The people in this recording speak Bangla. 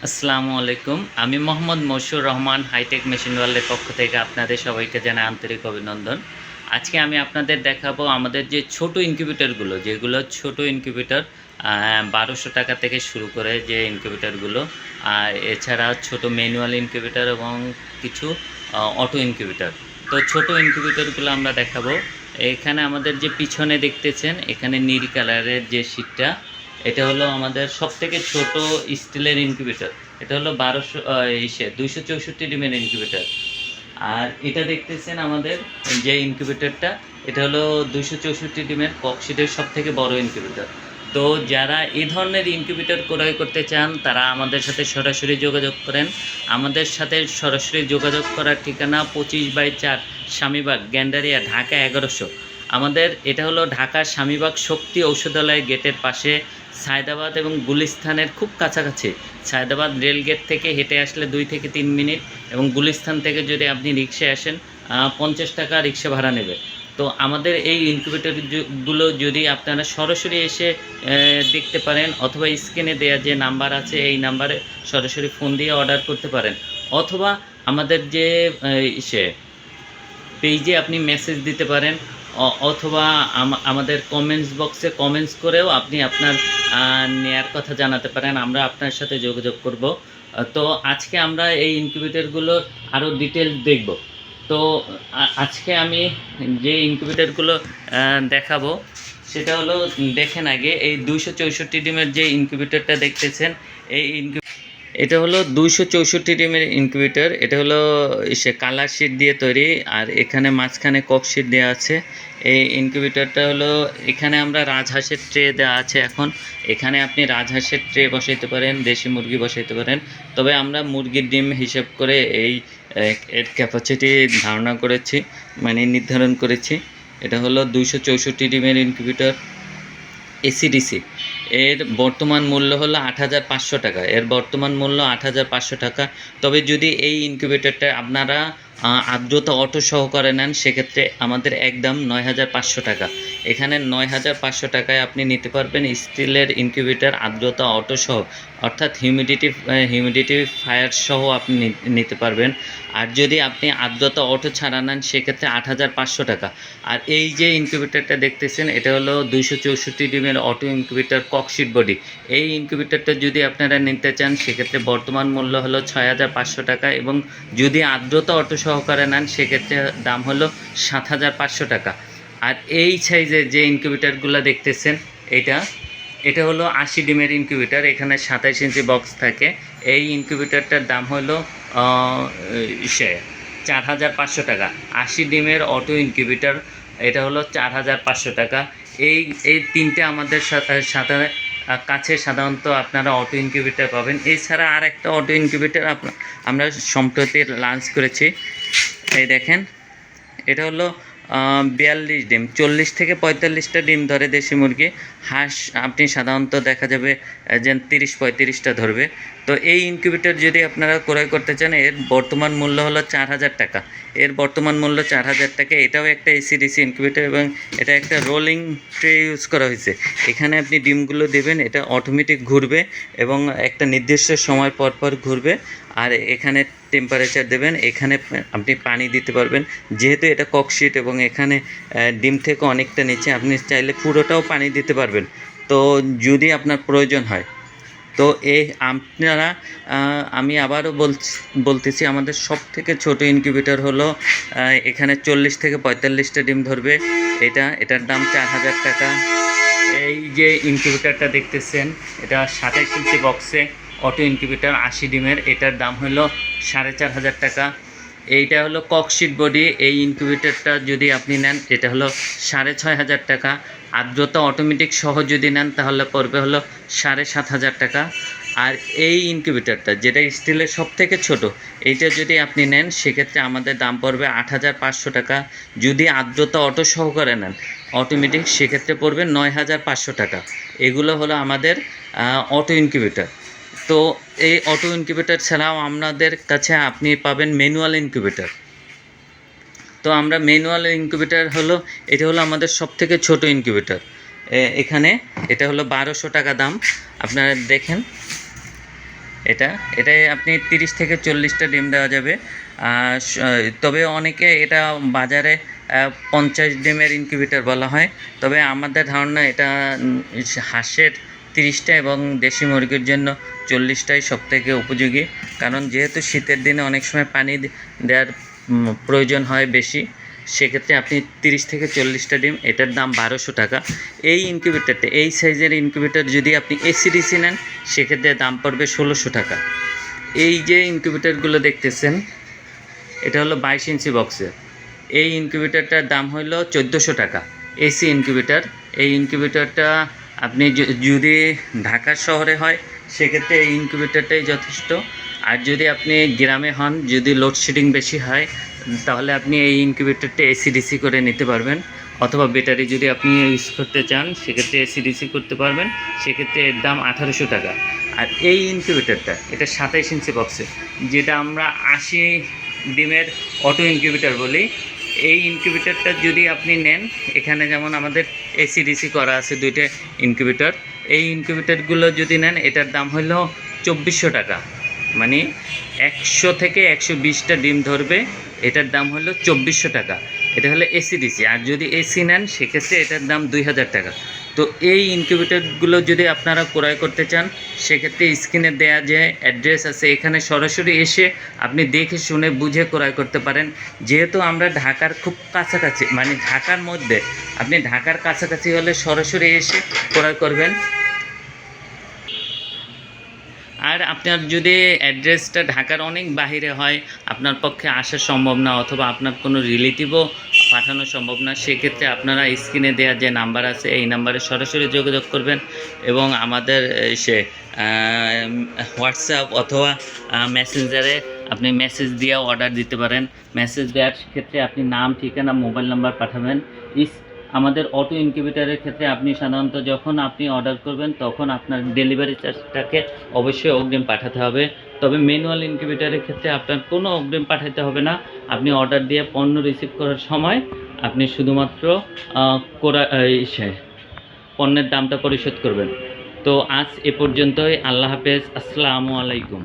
আসসালামু আলাইকুম। আমি মোহাম্মদ মশিউর রহমান হাইটেক মেশিন ওয়ার্ল্ডের পক্ষ থেকে আপনাদের সবাইকে জানাই আন্তরিক অভিনন্দন। আজকে আমি আপনাদের দেখাবো আমাদের যে ছোট ইনকিউবেটরগুলো, যেগুলো ছোট ইনকিউবেটর ১২০০ টাকা থেকে শুরু করে যে ইনকিউবেটরগুলো, আর এছাড়া ছোট ম্যানুয়াল ইনকিউবেটর এবং কিছু অটো ইনকিউবেটর। তো ছোট ইনকিউবেটরগুলো আমরা দেখাবো। এখানে আমাদের যে পিছনে দেখতেছেন, এখানে নীল কালারের যে শীটটা, এটা হলো আমাদের সবথেকে ছোট স্টিলের ইনকিউবেটর। এটা হলো ২৬৪ ডিমের ইনকিউবেটর। আর এটা দেখতেছেন আমাদের যে ইনকিউবেটরটা, এটা হলো ২৬৪ ডিমের ককশিটের সবথেকে বড় ইনকিউবেটর। তো যারা এই ধরনের ইনকিউবেটর ক্রয় করতে চান তারা আমাদের সাথে সরাসরি যোগাযোগ করেন। আমাদের সাথে সরাসরি যোগাযোগ করার ঠিকানা ২৫/৪ স্বামীবাগ, গ্যান্ডারিয়া, ঢাকা ১১০০। আমাদের এটা হলো ঢাকার স্বামীবাগ শক্তি ঔষধালয় গেটের পাশে, সায়দাবাদ এবং গুলিস্তানের খুব কাছাকাছি। সায়দাবাদ রেলগেট থেকে হেঁটে আসলে ২ থেকে ৩ মিনিট, এবং গুলিস্তান থেকে যদি আপনি রিক্সায় আসেন ৫০ টাকা রিক্সা ভাড়া নেবে। তো আমাদের এই ইনকিউবেটরগুলো যদি আপনারা সরাসরি এসে দেখতে পারেন, অথবা স্ক্রিনে দেওয়া যে নাম্বার আছে এই নাম্বারে সরাসরি ফোন দিয়ে অর্ডার করতে পারেন, অথবা আমাদের যে ইসে পেজে আপনি মেসেজ দিতে পারেন, অথবা আমাদের কমেন্টস বক্সে কমেন্টস করেও আপনি আপনার নেয়ার কথা জানাতে পারেন। আমরা আপনার সাথে যোগাযোগ করব। তো আজকে আমরা এই ইনকিউবেটরগুলো আরও ডিটেলস দেখব। তো আজকে আমি যে ইনকিউবেটরগুলো দেখাবো সেটা হলো, দেখেন আগে এই ২৬৪ ডিমের যে ইনকিউবেটরটা দেখতেছেন, এই এটা হলো ২৬৪ ডিমের ইনকিউবেটর। এটা হলো কালার শিট দিয়ে তৈরি, আর এখানে মাঝখানে কক শিট দেওয়া আছে। এই ইনকিউবেটরটা হলো, এখানে আমরা রাজহাঁসের ট্রে দেওয়া আছে। এখন এখানে আপনি রাজহাঁসের ট্রে বসাইতে পারেন, দেশি মুরগি বসাইতে পারেন। তবে আমরা মুরগির ডিম হিসাব করে এর ক্যাপাসিটি ধারণা করেছি, মানে নির্ধারণ করেছি। এটা হলো ২৬৪ ডিমের ইনকিউবেটর এসিডিসি। এর বর্তমান মূল্য হলো ৮৫০০ টাকা। এর বর্তমান মূল্য ৮৫০০ টাকা। তবে যদি এই ইনকিউবেটরটা আপনারা আর্দ্রতা অটো সহকারে নেন, সেক্ষেত্রে আমাদের একদম ৯৫০০ টাকা। এখানে ৯৫০০ টাকায় আপনি নিতে পারবেন স্টিলের ইনকিউবেটর আর্দ্রতা অটো সহ, অর্থাৎ হিউমিডিফায়ার সহ আপনি নিতে পারবেন। আর যদি আপনি আর্দ্রতা অটো ছাড়া নেন, সেক্ষেত্রে ৮৫০০ টাকা। আর এই যে ইনকিউবেটরটা দেখতেছেন, এটা হলো ২৬৪ ডিমের অটো ইনকিউবেটর ককশিট বডি। এই ইনকিউবেটরটা যদি আপনারা নিতে চান, সেক্ষেত্রে বর্তমান মূল্য হলো ৬৫০০ টাকা, এবং যদি আর্দ্রতা অটো সহকারে নেন, সেক্ষেত্রে দাম হলো ৭৫০০ টাকা। আর এই সাইজের যে ইনকিউবেটরগুলো দেখতেছেন, এটা হলো ৮০ ডিমের ইনকিউবেটর। এখানে ২৭ ইঞ্চি বক্স থাকে। এই ইনকিউবেটরটার দাম হলো ৪৫০০ টাকা। ৮০ ডিমের অটো ইনকিউবেটর, এটা হলো ৪৫০০ টাকা। এই তিনটে আমাদের সাথে কাছে সাধারণত আপনারা অটো ইনকিউবেটর পাবেন। এছাড়া আর একটা অটো ইনকিউবেটর আমরা সম্প্রতি লঞ্চ করেছি। এই দেখেন, এটা হলো ৪২ ডিম, ৪০ থেকে ৪৫টা ডিম ধরে দেশি মুরগি। হাঁস আপনি সাধারণত দেখা যাবে যে ৩০-৩৫টা ধরবে। তো এই ইনকিউবেটর যদি আপনারা ক্রয় করতে চান, এর বর্তমান মূল্য হলো ৪০০০ টাকা। এর বর্তমান মূল্য ৪০০০ টাকা। এটাও একটা এসিডিসি ইনকিউবেটর, এবং এটা একটা রোলিং ট্রে ইউজ করা হয়েছে। এখানে আপনি ডিমগুলো দেবেন, এটা অটোমেটিক ঘুরবে এবং একটা নির্দিষ্ট সময় পর পর ঘুরবে। আর এখানে টেম্পারেচার দেবেন, এখানে আপনি পানি দিতে পারবেন। যেহেতু এটা ককশিট এবং এখানে ডিম থেকে অনেকটা নিচে, আপনি চাইলে পুরোটাও পানি দিতে পারবেন, তো যদি আপনার প্রয়োজন হয়। তো আপনারা, আমি আবারও বলতেছি, আমাদের সবথেকে ছোট ইনকিউবেটর হলো, এখানে ৪০ থেকে ৪৫টা ডিম ধরবে। এটার দাম ৪০০০ টাকা। এই যে ইনকিউবেটরটা দেখতেছেন, এটা ২৭ ইঞ্চি বক্সে অটো ইনকিউবেটর ৮০ ডিমের। এটার দাম হলো ৪৫০০ টাকা। এইটা হলো ককশিট বডি। এই ইনকিউবেটরটা যদি আপনি নেন, এটা হলো ৬৫০০ টাকা। আর্দ্রতা অটোমেটিক সহ যদি নেন, তাহলে পড়বে হলো ৭৫০০ টাকা। আর এই ইনকিউবেটরটা, যেটা স্টিলের সবথেকে ছোট, এইটা যদি আপনি নেন, সেক্ষেত্রে আমাদের দাম পড়বে ৮৫০০ টাকা। যদি আর্দ্রতা অটো সহকারে নেন অটোমেটিক, সেক্ষেত্রে পড়বে ৯৫০০ টাকা। এগুলো হলো আমাদের অটো ইনকিউবেটর। তো এই অটো ইনকিউবেটর ছাড়াও আমাদের কাছে আপনি পাবেন ম্যানুয়াল ইনকিউবেটর। তো আমরা ম্যানুয়াল ইনকিউবেটর হলো, এটা হলো আমাদের সবথেকে ছোট ইনকিউবেটর। এখানে এটা হলো ১২০০ টাকা দাম। আপনারা দেখেন, এটাই আপনি 30 থেকে 40টা ডিম দেওয়া যাবে। তবে অনেকে এটা বাজারে 50 ডিমের ইনকিউবেটর বলা হয়। তবে আমাদের ধারণা এটা হাঁসের 30টা এবং দেশি মুরগির জন্য 40টাই সবথেকে উপযোগী। কারণ যেহেতু শীতের দিনে অনেক সময় পানি দেওয়ার প্রয়োজন হয় বেশি, সেক্ষেত্রে আপনি 30 থেকে 40টা ডিম, এটার দাম 1200 টাকা। এই ইনকিউবেটরটা, এই সাইজের ইনকিউবেটর যদি আপনি এসিডিসি নেন, সেক্ষেত্রে দাম পড়বে 1600 টাকা। এই যে ইনকিউবেটরগুলো দেখতেছেন, এটা হলো 22 ইঞ্চি বক্সের। এই ইনকিউবেটরটার দাম হলো 1400 টাকা, এসি ইনকিউবেটর। এই ইনকিউবেটরটা আপনি যদি ঢাকা শহরে হয়, সেক্ষেত্রে এই ইনকিউবেটরটাই যথেষ্ট। আর যদি আপনি গ্রামে হন, যদি লোডশেডিং বেশি হয়, তাহলে আপনি এই ইনকিউবেটরটা এসিডিসি করে নিতে পারবেন। অথবা ব্যাটারি যদি আপনি ইউজ করতে চান, সেক্ষেত্রে এসিডিসি করতে পারবেন। সেক্ষেত্রে এর দাম 1800 টাকা। আর এই ইনকিউবেটরটা, এটা 27 ইঞ্চি বক্সে, যেটা আমরা 80 ডিমের অটো ইনকিউবেটর বলি। এই ইনকিউবেটরটা যদি আপনি নেন, এখানে যেমন আমাদের এসিডিসি করা আছে 2টা ইনকিউবেটর। এই ইনকিউবেটরগুলো যদি নেন, এটার দাম হলো 2400 টাকা। মানে 100 থেকে 120টা ডিম ধরবে, এটার দাম হলো 2400 টাকা। এটা হলো এসিডিসি। আর যদি এসি নেন, সেক্ষেত্রে এটার দাম 2000 টাকা। তো এই ইনকিউবেটরগুলো যদি আপনারা ক্রয় করতে চান, সেক্ষেত্রে স্ক্রিনে দেওয়া যে অ্যাড্রেস আছে, এখানে সরাসরি এসে আপনি দেখে শুনে বুঝে ক্রয় করতে পারেন। যেহেতু আমরা ঢাকার খুব কাছাকাছি, মানে ঢাকার মধ্যে, আপনি ঢাকার কাছাকাছি হলে সরাসরি এসে ক্রয় করবেন। আর আপনার যদি অ্যাড্রেসটা ঢাকার অনেক বাহিরে হয়, আপনার পক্ষে আসা সম্ভব না, অথবা আপনার কোনো রিলেটিভও পাঠানো সম্ভব না, সেক্ষেত্রে আপনারা স্ক্রিনে দেওয়া যে নাম্বার আছে, এই নাম্বারে সরাসরি যোগাযোগ করবেন এবং আমাদের হোয়াটসঅ্যাপ অথবা মেসেঞ্জারে আপনি মেসেজ দিয়ে অর্ডার দিতে পারেন। মেসেজ দেওয়ার ক্ষেত্রে আপনি নাম, ঠিকানা, মোবাইল নাম্বার পাঠাবেন। আমাদের অটো ইনকিউবেটরের ক্ষেত্রে আপনি সাধারণত যখন আপনি অর্ডার করবেন, তখন আপনার ডেলিভারি চার্জটাকে অবশ্যই অগ্রিম পাঠাতে হবে। তবে ম্যানুয়াল ইনকিউবেটরের ক্ষেত্রে আপনার কোনো অগ্রিম পাঠাতে হবে না। আপনি অর্ডার দিয়ে পণ্য রিসিভ করার সময় আপনি শুধুমাত্র পণ্যের দামটা পরিশোধ করবেন। তো আজ এ পর্যন্তই। আল্লাহ হাফেজ। আসসালামু আলাইকুম।